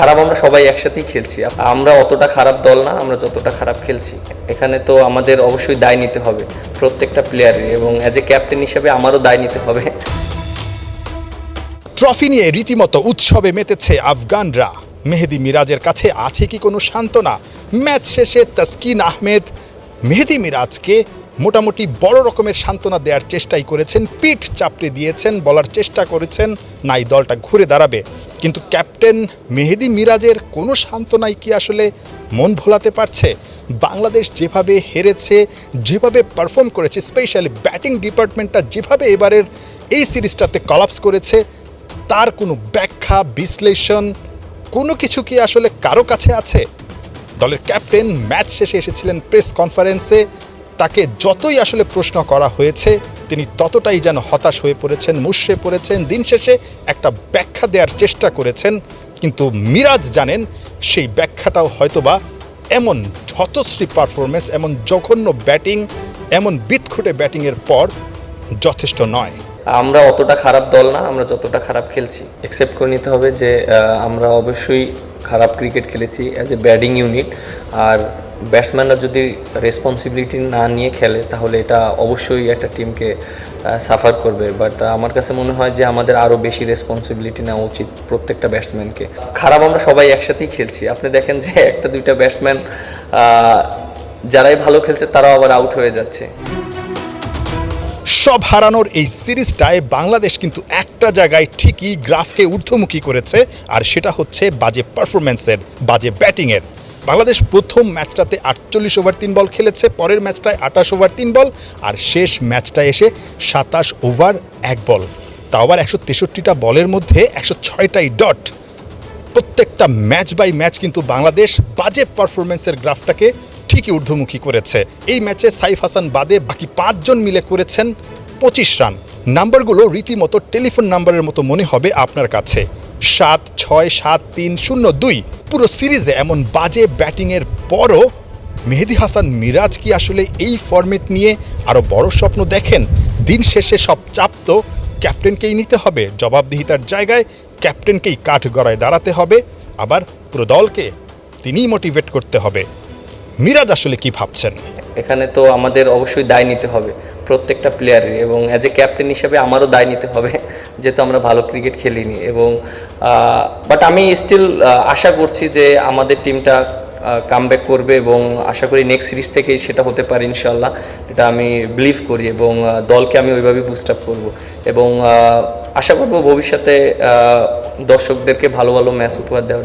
খারাপ আমরা সবাই একসাথেই খেলছি। আমরা অতটা খারাপ দল না, আমরা যতটা খারাপ খেলছি। এখানে তো আমাদের অবশ্যই দায় নিতে হবে প্রত্যেকটা প্লেয়ারের, এবং অ্যাজ এ ক্যাপ্টেন হিসেবে আমারও দায় নিতে হবে। ট্রফি নিয়ে রীতিমতো উৎসবে মেতেছে আফগানরা। মেহেদী মিরাজের কাছে আছে কি কোনো সান্ত্বনা? ম্যাচ শেষে তাসকিন আহমেদ মেহেদী মিরাজকে মোটামুটি বড় রকমের সান্ত্বনা দেওয়ার চেষ্টাই করেছেন, পিঠ চাপড়ে দিয়েছেন, বলার চেষ্টা করেছেন নাই দলটা ঘুরে দাঁড়াবে। কিন্তু ক্যাপ্টেন মেহেদী মিরাজের কোনো সান্ত্বনাই কি আসলে মন ভোলাতে পারছে? বাংলাদেশ যেভাবে হেরেছে, যেভাবে পারফর্ম করেছে, স্পেশালি ব্যাটিং ডিপার্টমেন্টটা যেভাবে এবারের এই সিরিজটাতে কলাপস করেছে, তার কোনো ব্যাখ্যা বিশ্লেষণ কোনো কিছু কি আসলে কারো কাছে আছে? দলের ক্যাপ্টেন ম্যাচ শেষে এসেছিলেন প্রেস কনফারেন্সে, তাকে যতই আসলে প্রশ্ন করা হয়েছে তিনি ততটাই যেন হতাশ হয়ে পড়েছেন, মুষড়ে পড়েছেন। দিন শেষে একটা ব্যাখ্যা দেওয়ার চেষ্টা করেছেন, কিন্তু মিরাজ জানেন সেই ব্যাখ্যাটাও হয়তোবা এমন হতশ্রী পারফরমেন্স, এমন জঘন্য ব্যাটিং, এমন বিদঘুটে ব্যাটিংয়ের পর যথেষ্ট নয়। আমরা অতটা খারাপ দল না, আমরা যতটা খারাপ খেলছি। অ্যাকসেপ্ট করে নিতে হবে যে আমরা অবশ্যই খারাপ ক্রিকেট খেলেছি অ্যাজ এ ব্যাটিং ইউনিট। আর ব্যাটসম্যানরা যদি রেসপন্সিবিলিটি না নিয়ে খেলে তাহলে এটা অবশ্যই একটা টিমকে সাফার করবে। বাট আমার কাছে মনে হয় যে আমাদের আরও বেশি রেসপন্সিবিলিটি নেওয়া উচিত প্রত্যেকটা ব্যাটসম্যানকে। খারাপ আমরা সবাই একসাথেই খেলছি। আপনি দেখেন যে একটা দুইটা ব্যাটসম্যান যারাই ভালো খেলছে তারাও আবার আউট হয়ে যাচ্ছে। সব হারানোর এই সিরিজটায় বাংলাদেশ কিন্তু একটা জায়গায় ঠিকই গ্রাফকে ঊর্ধ্বমুখী করেছে, আর সেটা হচ্ছে বাজে পারফরমেন্সের, বাজে ব্যাটিংয়ের। বাংলাদেশ প্রথম ম্যাচটাতে 48 ওভার 3 বল খেলেছে, পরের ম্যাচটায় 28 ওভার 3 বল, আর শেষ ম্যাচটায় এসে 27 ওভার 1 বল। তাও আবার 163টা বলের মধ্যে 106টাই ডট। প্রত্যেকটা ম্যাচ বাই ম্যাচ কিন্তু বাংলাদেশ বাজে পারফরমেন্সের গ্রাফটাকে ঠিকই ঊর্ধ্বমুখী করেছে। এই ম্যাচে সাইফ হাসান বাদে বাকি 5 জন মিলে করেছেন 25 রান। নাম্বারগুলো রীতিমতো টেলিফোন নাম্বারের মতো মনে হবে আপনার কাছে। 7, 6, 7, 3, 0, 2। পুরো সিরিজে এমন বাজে ব্যাটিংয়ের পরও মেহেদী হাসান মিরাজ কি আসলে এই ফরম্যাট নিয়ে আরও বড় স্বপ্ন দেখেন? দিন শেষে সব চাপ তো ক্যাপ্টেনকেই নিতে হবে। জবাবদিহিতার জায়গায় ক্যাপ্টেনকেই কাঠগড়ায় দাঁড়াতে হবে, আবার পুরো দলকে তিনিই মোটিভেট করতে হবে। মিরাজ আসলে কি ভাবছেন? এখানে তো আমাদের অবশ্যই দায় নিতে হবে প্রত্যেকটা প্লেয়ারের, এবং অ্যাজ এ ক্যাপ্টেন হিসেবে আমারও দায় নিতে হবে যেহেতু আমরা ভালো ক্রিকেট খেলিনি। এবং বাট আমি স্টিল আশা করছি যে আমাদের টিমটা কামব্যাক করবে, এবং আশা করি নেক্সট সিরিজ থেকেই সেটা হতে পারে ইনশাল্লাহ। এটা আমি বিলিভ করি, এবং দলকে আমি ওইভাবে বুস্ট আপ করবো, এবং আশা করবো ভবিষ্যতে দর্শকদেরকে ভালো ভালো ম্যাচ উপহার দেওয়ার।